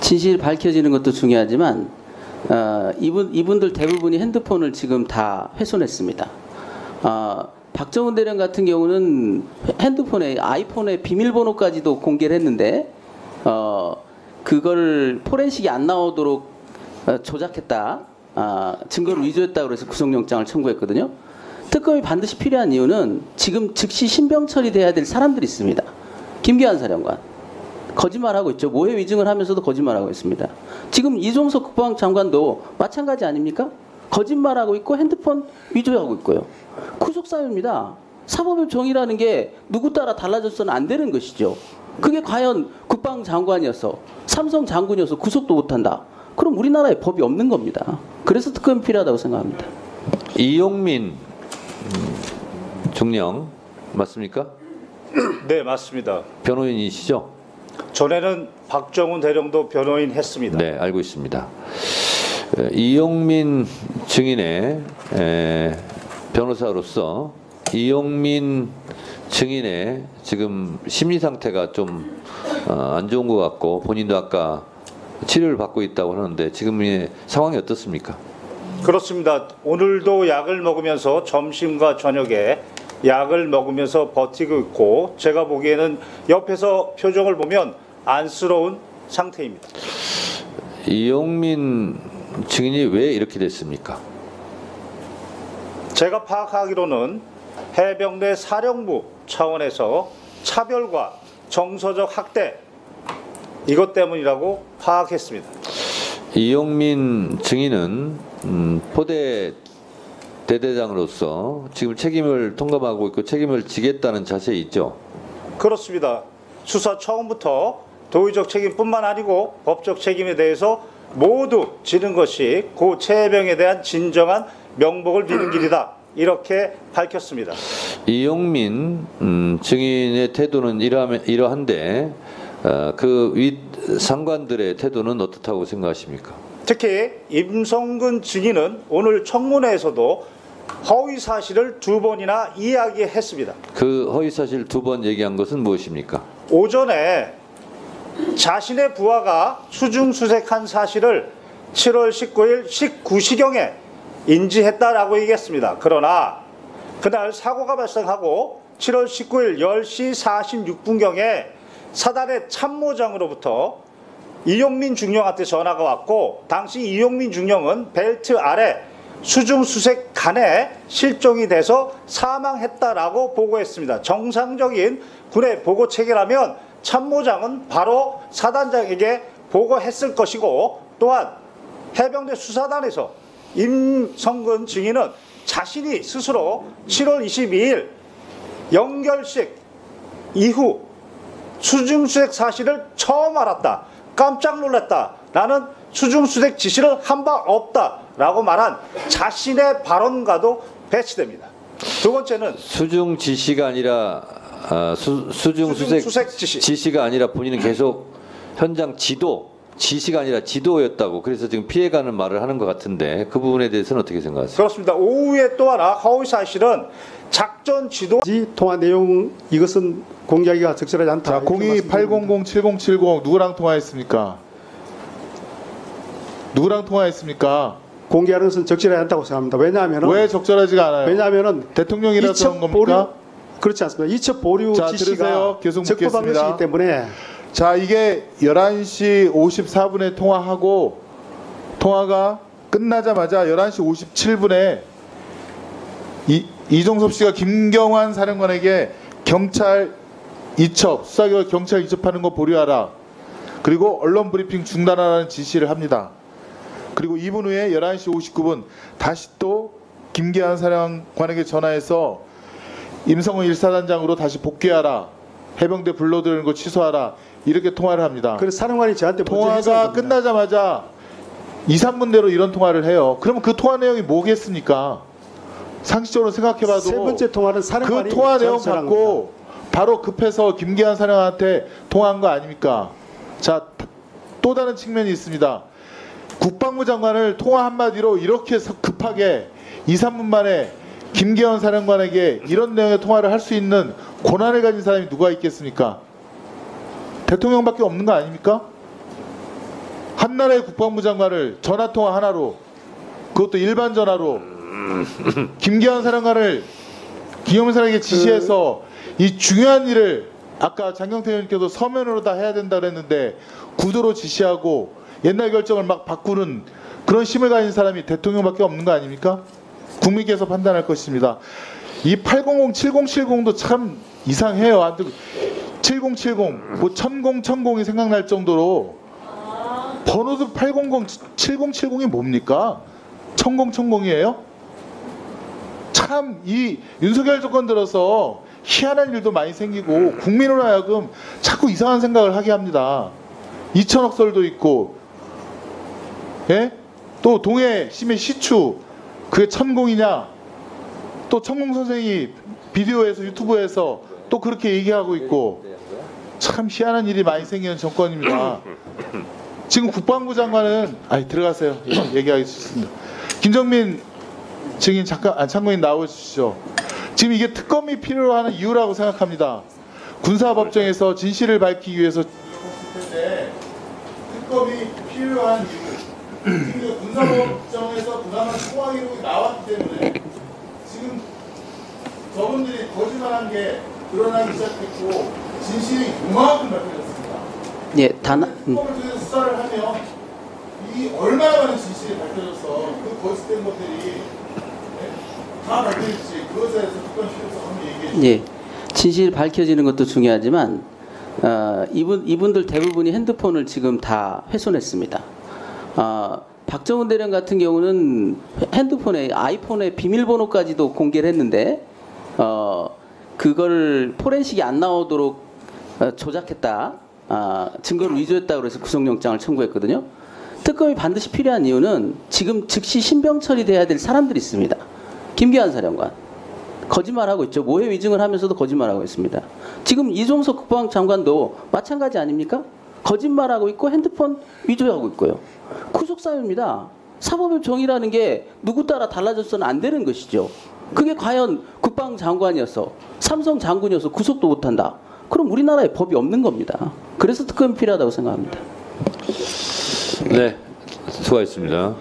진실이 밝혀지는 것도 중요하지만 이분들 대부분이 핸드폰을 지금 다 훼손했습니다. 박정훈 대령 같은 경우는 핸드폰에 아이폰의 비밀번호까지도 공개를 했는데 그걸 포렌식이 안 나오도록 조작했다, 증거를 위조했다 그래서 구속영장을 청구했거든요. 특검이 반드시 필요한 이유는 지금 즉시 신병 처리돼야 될 사람들이 있습니다. 김기한 사령관 거짓말하고 있죠. 모해 위증을 하면서도 거짓말하고 있습니다. 지금 이종석 국방장관도 마찬가지 아닙니까? 거짓말하고 있고 핸드폰 위조하고 있고요. 구속사유입니다. 사법의 정의라는 게 누구 따라 달라져서는 안 되는 것이죠. 그게 과연 국방장관이어서 삼성 장군이어서 구속도 못한다. 그럼 우리나라에 법이 없는 겁니다. 그래서 특검이 필요하다고 생각합니다. 이용민 중령 맞습니까? 네, 맞습니다. 변호인이시죠? 전에는 박정훈 대령도 변호인 했습니다. 네, 알고 있습니다. 이용민 증인의 변호사로서 이용민 증인의 지금 심리 상태가 좀 안 좋은 것 같고 본인도 아까 치료를 받고 있다고 하는데 지금의 상황이 어떻습니까? 그렇습니다. 오늘도 약을 먹으면서 점심과 저녁에 약을 먹으면서 버티고 있고 제가 보기에는 옆에서 표정을 보면 안쓰러운 상태입니다. 이용민 증인이 왜 이렇게 됐습니까? 제가 파악하기로는 해병대 사령부 차원에서 차별과 정서적 학대 이것 때문이라고 파악했습니다. 이용민 증인은 포대 대대장으로서 지금 책임을 통감하고 있고 책임을 지겠다는 자세에 있죠. 그렇습니다. 수사 처음부터 도의적 책임뿐만 아니고 법적 책임에 대해서 모두 지는 것이 고 최혜병에 대한 진정한 명복을 비는 길이다. 이렇게 밝혔습니다. 이용민 증인의 태도는 이러한데 그 윗 상관들의 태도는 어떻다고 생각하십니까? 특히 임성근 증인은 오늘 청문회에서도 허위 사실을 2번이나 이야기했습니다. 그 허위 사실 2번 얘기한 것은 무엇입니까? 오전에 자신의 부하가 수중수색한 사실을 7월 19일 19시경에 인지했다라고 얘기했습니다. 그러나 그날 사고가 발생하고 7월 19일 10시 46분경에 사단의 참모장으로부터 이용민 중령한테 전화가 왔고 당시 이용민 중령은 벨트 아래 수중수색칸에 실종이 돼서 사망했다라고 보고했습니다. 정상적인 군의 보고 체계라면 참모장은 바로 사단장에게 보고했을 것이고 또한 해병대 수사단에서 임성근 증인은 자신이 스스로 7월 22일 영결식 이후 수중수색 사실을 처음 알았다. 깜짝 놀랐다. 나는 수중수색 지시를 한 바 없다라고 말한 자신의 발언과도 배치됩니다. 두 번째는 수중 지시가 아니라 수중수색 지시가 아니라 본인은 계속 현장 지시가 아니라 지도였다고 그래서 지금 피해가는 말을 하는 것 같은데 그 부분에 대해서는 어떻게 생각하세요? 그렇습니다. 오후에 또 하나 허위 사실은 작전 지도 통화 내용 이것은 공개하기가 적절하지 않다. 자, 02-800-7070 누구랑 통화했습니까? 누구랑 통화했습니까? 공개하는 것은 적절하지 않다고 생각합니다. 왜냐하면 왜 적절하지가 않아요? 왜냐하면 대통령이라서 그런 겁니까? 그렇지 않습니다. 이첩 보류 지시가 적법한 것이기 때문에. 자, 이게 11시 54분에 통화하고 통화가 끝나자마자 11시 57분에 이종섭 씨가 김경환 사령관에게 경찰 이첩, 수사기관 경찰 이첩하는 거 보류하라. 그리고 언론 브리핑 중단하라는 지시를 합니다. 그리고 2분 후에 11시 59분 다시 또 김기한 사령관에게 전화해서 임성은 1사단장으로 다시 복귀하라. 해병대 불러들이는 거 취소하라. 이렇게 통화를 합니다. 그래서 사령관이 저한테 통화가 끝나자마자 2, 3분대로 이런 통화를 해요. 그러면 그 통화 내용이 뭐겠습니까? 상식적으로 생각해봐도 세 번째 통화는 사령관이 그 통화 내용 갖고 바로 급해서 김기한 사령한테 통화한 거 아닙니까? 자, 또 다른 측면이 있습니다. 국방부 장관을 통화 한마디로 이렇게 급하게 2, 3분 만에 김기현 사령관에게 이런 내용의 통화를 할 수 있는 권한을 가진 사람이 누가 있겠습니까? 대통령밖에 없는 거 아닙니까? 한나라의 국방부 장관을 전화 통화 하나로, 그것도 일반 전화로 김기현 사령관을 김영민 사령에게 지시해서 이 중요한 일을 아까 장경태 의원께도 서면으로 다 해야 된다 그랬는데 구도로 지시하고 옛날 결정을 막 바꾸는 그런 힘을 가진 사람이 대통령밖에 없는 거 아닙니까? 국민께서 판단할 것입니다. 이 800, 7070도 참 이상해요. 7070, 뭐 1000이 생각날 정도로 번호도 800, 7070이 뭡니까? 1000이에요? 참 이 윤석열 정권 들어서 희한한 일도 많이 생기고 국민으로 하여금 자꾸 이상한 생각을 하게 합니다. 2000억 설도 있고, 예? 또 동해 심해 시추 그게 1000이냐? 또 천공 선생이 비디오에서 유튜브에서 또 그렇게 얘기하고 있고 참 희한한 일이 많이 생기는 정권입니다. 지금 국방부 장관은 들어가세요. 얘기하겠습니다. 김정민 증인 잠깐 참고인 나오십시오. 지금 이게 특검이 필요로 하는 이유라고 생각합니다. 군사법정에서 진실을 밝히기 위해서 특검이 필요한 이유. 지금 군사법정에서 그나마 소화 기록이 나왔기 때문에 지금 저분들이 거짓말한 게 드러나기 시작했고 진실이 요만큼 밝혀졌습니다. 예, 특검을 통해서 수사를 하면 이 얼마나 많은 진실이 밝혀져서 그 거짓된 것들이 다 밝혀질지 그것에 대해서 특검 필요성 한번 얘기해 주세요. 예, 진실이 밝혀지는 것도 중요하지만 이분들 대부분이 핸드폰을 지금 다 훼손했습니다. 박정훈 대령 같은 경우는 핸드폰에 아이폰에 비밀번호까지도 공개를 했는데 그걸 포렌식이 안 나오도록 조작했다, 증거를 위조했다 그래서 구속영장을 청구했거든요. 특검이 반드시 필요한 이유는 지금 즉시 신병 처리돼야 될 사람들이 있습니다. 김기현 사령관 거짓말하고 있죠. 모해 위증을 하면서도 거짓말하고 있습니다. 지금 이종석 국방장관도 마찬가지 아닙니까? 거짓말하고 있고 핸드폰 위조하고 있고요. 구속 사유입니다. 사법의 정의라는 게 누구 따라 달라져서는 안 되는 것이죠. 그게 과연 국방장관이어서 삼성 장군이어서 구속도 못한다. 그럼 우리나라에 법이 없는 겁니다. 그래서 특검이 필요하다고 생각합니다. 네, 수고하셨습니다.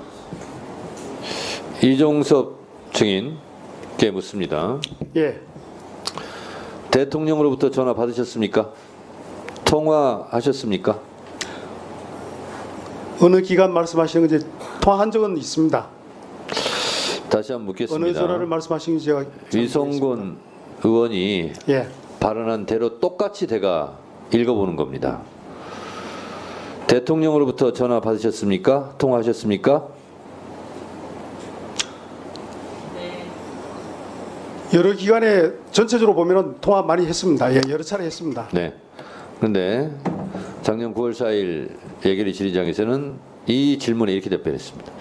이종섭 증인께 묻습니다. 예. 대통령으로부터 전화 받으셨습니까? 통화하셨습니까? 어느 기간 말씀하시는 건지 통화한 적은 있습니다. 다시 한번 묻겠습니다. 어느 전화를 말씀하시는지 제가 위성군 의원이 예. 발언한 대로 똑같이 제가 읽어보는 겁니다. 대통령으로부터 전화 받으셨습니까? 통화하셨습니까? 여러 기간에 전체적으로 보면은 통화 많이 했습니다. 예, 여러 차례 했습니다. 네. 그런데 작년 9월 4일 예결위 질의장에서는 이 질문에 이렇게 답변했습니다.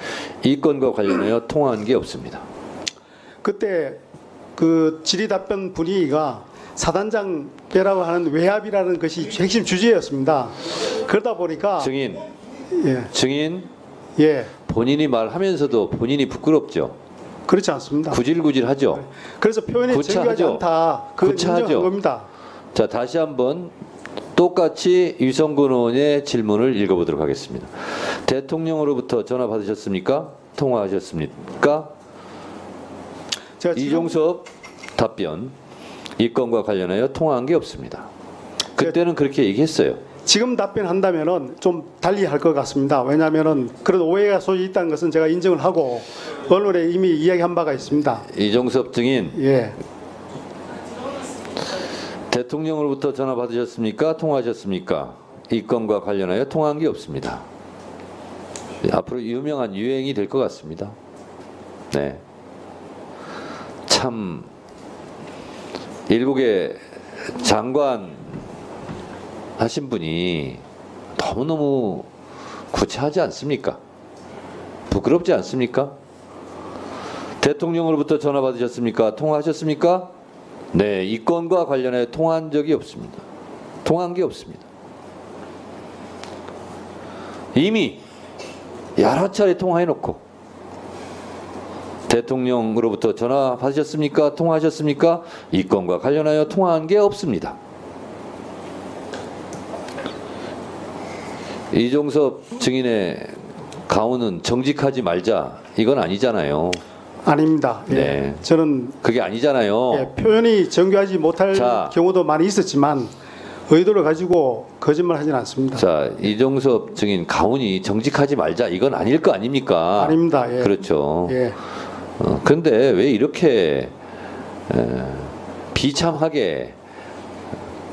이 건과 관련하여 통화한 게 없습니다. 그때 그 질의 답변 분위기가 사단장 빼라고 하는 외압이라는 것이 핵심 주제였습니다. 그러다 보니까 증인, 예, 증인 예, 본인이 말하면서도 본인이 부끄럽죠. 그렇지 않습니다. 구질구질하죠. 그래서 표현이 정교하지 않다. 그걸 구차하죠. 인정한 겁니다. 자, 다시 한번 똑같이 유성근 의원의 질문을 읽어보도록 하겠습니다. 대통령으로부터 전화 받으셨습니까? 통화하셨습니까? 제가 지금 이종섭 답변. 이 건과 관련하여 통화한 게 없습니다. 그때는 그렇게 얘기했어요. 지금 답변한다면은 좀 달리 할 것 같습니다. 왜냐하면은 그런 오해가 소지 있다는 것은 제가 인정을 하고 언론에 이미 이야기한 바가 있습니다. 이종섭 증인, 예, 대통령으로부터 전화 받으셨습니까? 통화하셨습니까? 이 건과 관련하여 통화한 게 없습니다. 앞으로 유명한 유행이 될 것 같습니다. 네. 참 일국의 장관 하신 분이 너무너무 구차하지 않습니까? 부끄럽지 않습니까? 대통령으로부터 전화 받으셨습니까? 통화하셨습니까? 네, 이 건과 관련해 통화한 적이 없습니다. 통화한 게 없습니다. 이미 여러 차례 통화해놓고 대통령으로부터 전화 받으셨습니까? 통화하셨습니까? 이 건과 관련하여 통화한 게 없습니다. 이종섭 증인의 가훈은 정직하지 말자 이건 아니잖아요. 아닙니다. 예. 네. 저는 그게 아니잖아요. 예, 표현이 정교하지 못할 자. 경우도 많이 있었지만 의도를 가지고 거짓말 하지는 않습니다. 자, 이종섭 증인 가훈이 정직하지 말자 이건 아닐 거 아닙니까? 아닙니다. 예. 그렇죠. 예. 그런데 왜 이렇게 비참하게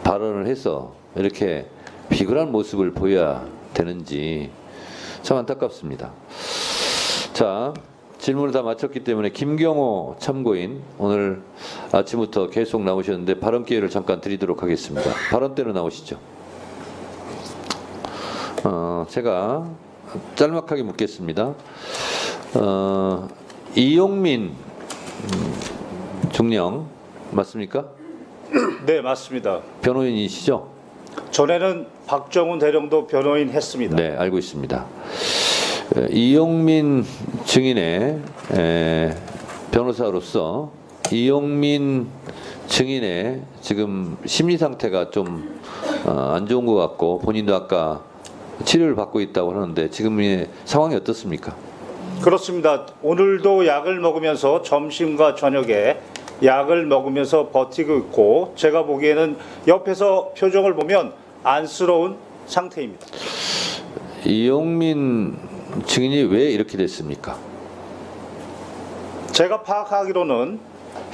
발언을 해서 이렇게 비굴한 모습을 보여야 되는지 참 안타깝습니다. 자, 질문을 다 마쳤기 때문에 김경호 참고인 오늘 아침부터 계속 나오셨는데 발언 기회를 잠깐 드리도록 하겠습니다. 발언대로 나오시죠. 제가 짤막하게 묻겠습니다. 이용민 중령 맞습니까? 네, 맞습니다. 변호인이시죠? 전에는 박정훈 대령도 변호인 했습니다. 네, 알고 있습니다. 이용민 증인의 변호사로서 이용민 증인의 지금 심리 상태가 좀 안 좋은 것 같고 본인도 아까 치료를 받고 있다고 하는데 지금의 상황이 어떻습니까? 그렇습니다. 오늘도 약을 먹으면서 점심과 저녁에 약을 먹으면서 버티고 있고 제가 보기에는 옆에서 표정을 보면 안쓰러운 상태입니다. 이용민 증인이 왜 이렇게 됐습니까? 제가 파악하기로는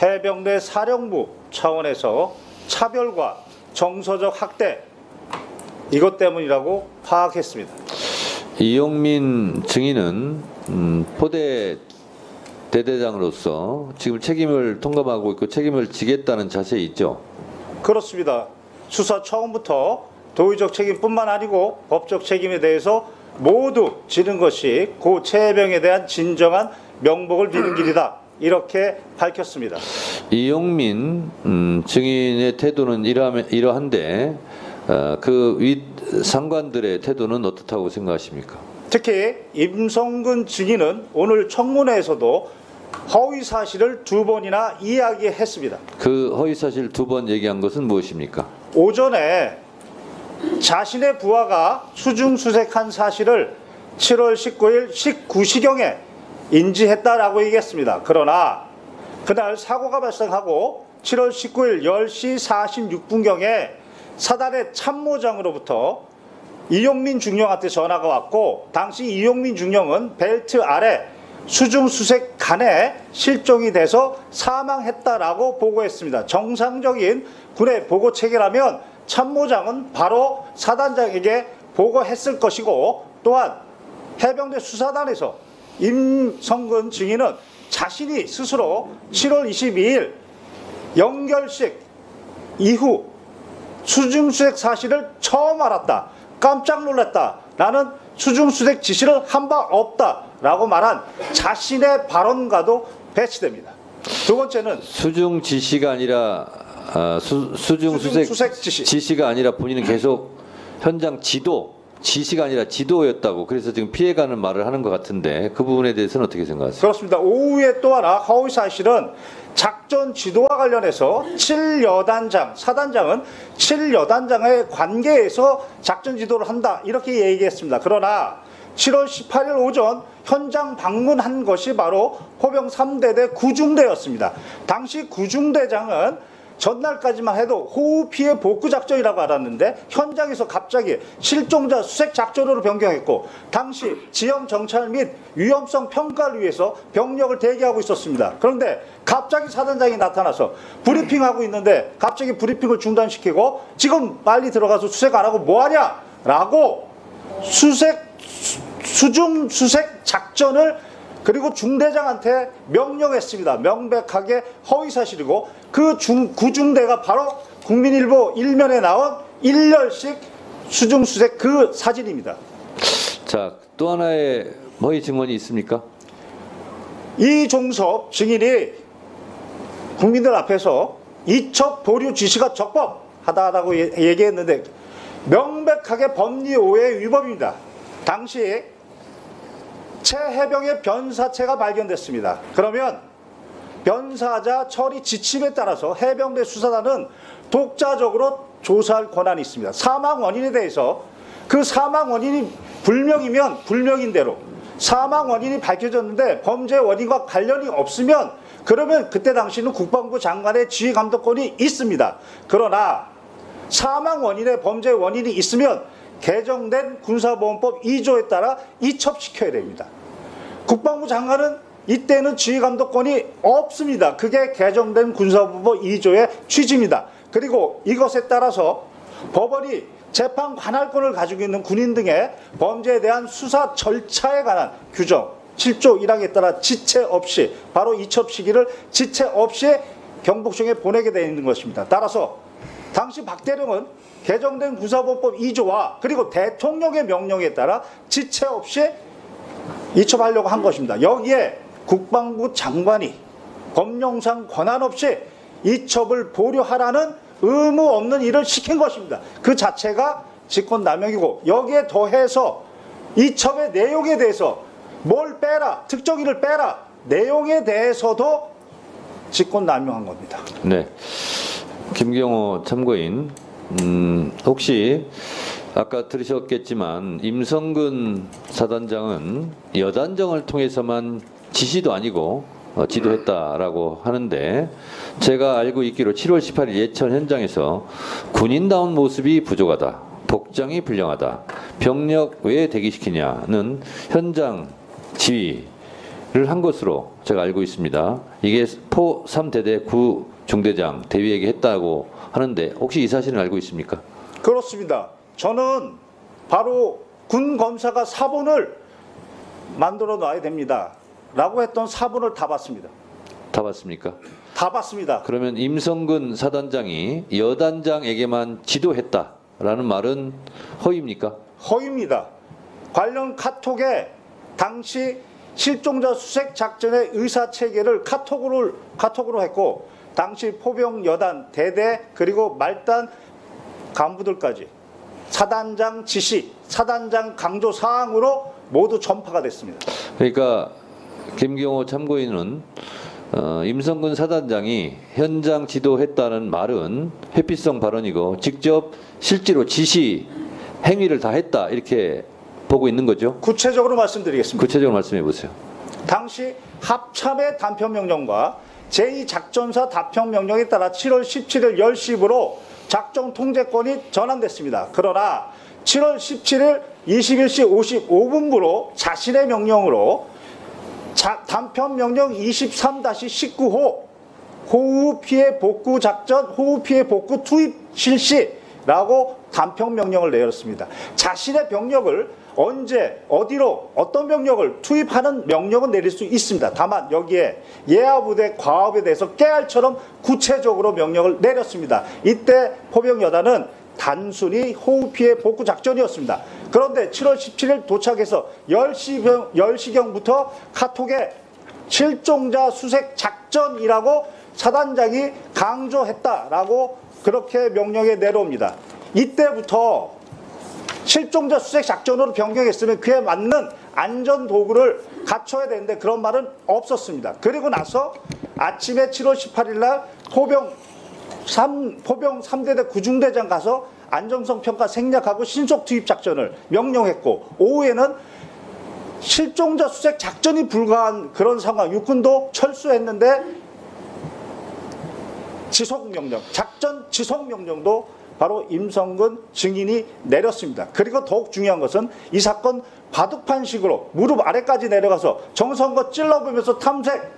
해병대 사령부 차원에서 차별과 정서적 학대 이것 때문이라고 파악했습니다. 이용민 증인은 포대 대대장으로서 지금 책임을 통감하고 있고 책임을 지겠다는 자세에 있죠. 그렇습니다. 수사 처음부터 도의적 책임뿐만 아니고 법적 책임에 대해서 모두 지는 것이 고 최해병에 대한 진정한 명복을 비는 길이다. 이렇게 밝혔습니다. 이용민 증인의 태도는 이러한데 그 윗 상관들의 태도는 어떻다고 생각하십니까? 특히 임성근 증인은 오늘 청문회에서도 허위 사실을 2번이나 이야기했습니다. 그 허위 사실 2번 얘기한 것은 무엇입니까? 오전에 자신의 부하가 수중수색한 사실을 7월 19일 19시경에 인지했다라고 얘기했습니다. 그러나 그날 사고가 발생하고 7월 19일 10시 46분경에 사단의 참모장으로부터 이용민 중령한테 전화가 왔고 당시 이용민 중령은 벨트 아래 수중수색간에 실종이 돼서 사망했다라고 보고했습니다. 정상적인 군의 보고 체계라면 참모장은 바로 사단장에게 보고했을 것이고 또한 해병대 수사단에서 임성근 증인은 자신이 스스로 7월 22일 영결식 이후 수중수색 사실을 처음 알았다. 깜짝 놀랐다. 나는 수중수색 지시를 한 바 없다라고 말한 자신의 발언과도 배치됩니다. 두 번째는 수중 지시가 아니라 수중수색 지시가 아니라 본인은 계속 현장 지시가 아니라 지도였다고 그래서 지금 피해가는 말을 하는 것 같은데 그 부분에 대해서는 어떻게 생각하세요? 그렇습니다. 오후에 또 하나 허위 사실은 작전 지도와 관련해서 7여단장, 사단장은 7여단장의 관계에서 작전 지도를 한다 이렇게 얘기했습니다. 그러나 7월 18일 오전 현장 방문한 것이 바로 포병 3대대 구중대였습니다. 당시 구중대장은 전날까지만 해도 호우 피해 복구 작전이라고 알았는데 현장에서 갑자기 실종자 수색 작전으로 변경했고 당시 지형 정찰 및 위험성 평가를 위해서 병력을 대기하고 있었습니다. 그런데 갑자기 사단장이 나타나서 브리핑하고 있는데 갑자기 브리핑을 중단시키고 지금 빨리 들어가서 수색 안 하고 뭐하냐 라고 수중 수색 작전을 그리고 중대장한테 명령했습니다. 명백하게 허위사실이고 그 구중대가 바로 국민일보 일면에 나온 일렬식 수중수색 그 사진입니다. 자, 또 하나의 허위 증언이 있습니까? 이종섭 증인이 국민들 앞에서 이첩 보류 지시가 적법하다라고 얘기했는데 명백하게 법리 오해 위법입니다. 당시 최해병의 변사체가 발견됐습니다. 그러면 변사자 처리 지침에 따라서 해병대 수사단은 독자적으로 조사할 권한이 있습니다. 사망 원인에 대해서 그 사망 원인이 불명이면 불명인 대로 사망 원인이 밝혀졌는데 범죄 원인과 관련이 없으면 그러면 그때 당시는 국방부 장관의 지휘 감독권이 있습니다. 그러나 사망 원인에 범죄 원인이 있으면 개정된 군사보험법 2조에 따라 이첩시켜야 됩니다. 국방부 장관은 이때는 지휘 감독권이 없습니다. 그게 개정된 군사보험법 2조의 취지입니다. 그리고 이것에 따라서 법원이 재판 관할권을 가지고 있는 군인 등의 범죄에 대한 수사 절차에 관한 규정 7조 1항에 따라 지체 없이 바로 이첩 시기를 지체 없이 경복청에 보내게 되어 있는 것입니다. 따라서 당시 박 대령은 개정된 군사보험법 2조와 그리고 대통령의 명령에 따라 지체 없이 이첩하려고 한 것입니다. 여기에 국방부 장관이 법령상 권한 없이 이첩을 보류하라는 의무 없는 일을 시킨 것입니다. 그 자체가 직권남용이고 여기에 더해서 이첩의 내용에 대해서 뭘 빼라, 특정인을 빼라, 내용에 대해서도 직권남용한 겁니다. 네, 김경호 참고인, 혹시 아까 들으셨겠지만 임성근 사단장은 여단정을 통해서만 지시도 아니고 지도했다라고 하는데 제가 알고 있기로 7월 18일 예천 현장에서 군인다운 모습이 부족하다, 복장이 불량하다, 병력 왜 대기시키냐는 현장 지휘를 한 것으로 제가 알고 있습니다. 이게 포 3대대 구 중대장 대위에게 했다고 하는데 혹시 이 사실은 알고 있습니까? 그렇습니다. 저는 바로 군 검사가 사본을 만들어 놔야 됩니다. 라고 했던 사본을 다 봤습니다. 다 봤습니까? 다 봤습니다. 그러면 임성근 사단장이 여단장에게만 지도했다라는 말은 허위입니까? 허위입니다. 관련 카톡에 당시 실종자 수색 작전의 의사 체계를 카톡으로 했고 당시 포병 여단 대대 그리고 말단 간부들까지 사단장 지시, 사단장 강조 사항으로 모두 전파가 됐습니다. 그러니까 김경호 참고인은 임성근 사단장이 현장 지도했다는 말은 회피성 발언이고 직접 실제로 지시 행위를 다 했다 이렇게 보고 있는 거죠? 구체적으로 말씀드리겠습니다. 구체적으로 말씀해 보세요. 당시 합참의 단편명령과 제2작전사 답변명령에 따라 7월 17일 10시부로 작전 통제권이 전환됐습니다. 그러나 7월 17일 21시 55분부로 자신의 명령으로 단편명령 23-19호 호우 피해 복구 작전, 호우 피해 복구 투입 실시라고 단편명령을 내렸습니다. 자신의 병력을 언제, 어디로, 어떤 병력을 투입하는 명령은 내릴 수 있습니다. 다만 여기에 예하부대 과업에 대해서 깨알처럼 구체적으로 명령을 내렸습니다. 이때 포병여단은 단순히 호우 피해 복구 작전이었습니다. 그런데 7월 17일 도착해서 10시경부터 카톡에 실종자 수색 작전이라고 사단장이 강조했다라고 그렇게 명령에 내려옵니다. 이때부터 실종자 수색 작전으로 변경했으면 그에 맞는 안전 도구를 갖춰야 되는데 그런 말은 없었습니다. 그리고 나서 아침에 7월 18일 날 포병 3대대 구중대장 가서 안정성 평가 생략하고 신속 투입 작전을 명령했고 오후에는 실종자 수색 작전이 불가한 그런 상황, 육군도 철수했는데 지속명령, 작전 지속명령도 바로 임성근 증인이 내렸습니다. 그리고 더욱 중요한 것은 이 사건 바둑판식으로 무릎 아래까지 내려가서 정성껏 찔러보면서 탐색,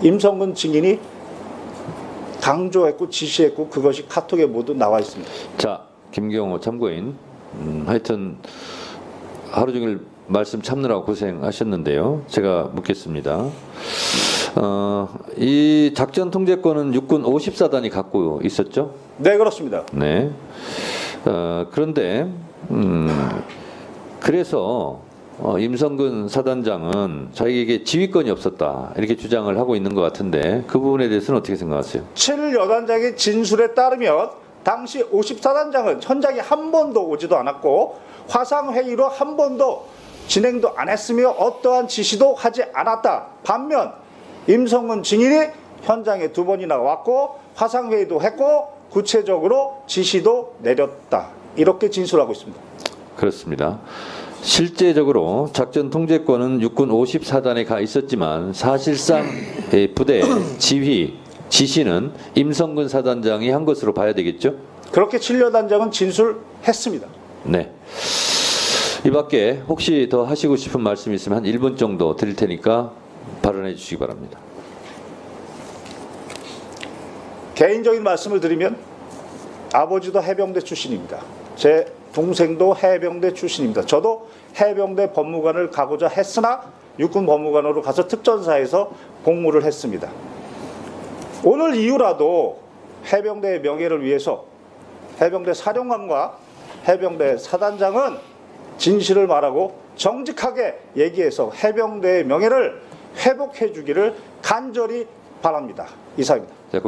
임성근 증인이 강조했고 지시했고 그것이 카톡에 모두 나와 있습니다. 자, 김경호 참고인, 하여튼 하루 종일 말씀 참느라고 고생하셨는데요. 제가 묻겠습니다. 이 작전 통제권은 육군 54단이 갖고 있었죠? 네, 그렇습니다. 네. 그런데 그래서 임성근 사단장은 자기에게 지휘권이 없었다 이렇게 주장을 하고 있는 것 같은데 그 부분에 대해서는 어떻게 생각하세요? 7일 여단장의 진술에 따르면 당시 54단장은 현장에 한 번도 오지도 않았고 화상회의로 한 번도 진행도 안 했으며 어떠한 지시도 하지 않았다. 반면 임성근 증인이 현장에 2번이나 왔고 화상회의도 했고 구체적으로 지시도 내렸다. 이렇게 진술하고 있습니다. 그렇습니다. 실제적으로 작전 통제권은 육군 54단에 가 있었지만 사실상 부대 지휘 지시는 임성근 사단장이 한 것으로 봐야 되겠죠? 그렇게 7려 단장은 진술했습니다. 네. 이 밖에 혹시 더 하시고 싶은 말씀 있으면 한 1분 정도 드릴 테니까 발언해 주시기 바랍니다. 개인적인 말씀을 드리면 아버지도 해병대 출신입니다. 제 동생도 해병대 출신입니다. 저도 해병대 법무관을 가고자 했으나 육군 법무관으로 가서 특전사에서 복무를 했습니다. 오늘 이후라도 해병대의 명예를 위해서 해병대 사령관과 해병대 사단장은 진실을 말하고 정직하게 얘기해서 해병대의 명예를 회복해 주기를 간절히 바랍니다. 이상입니다. 자,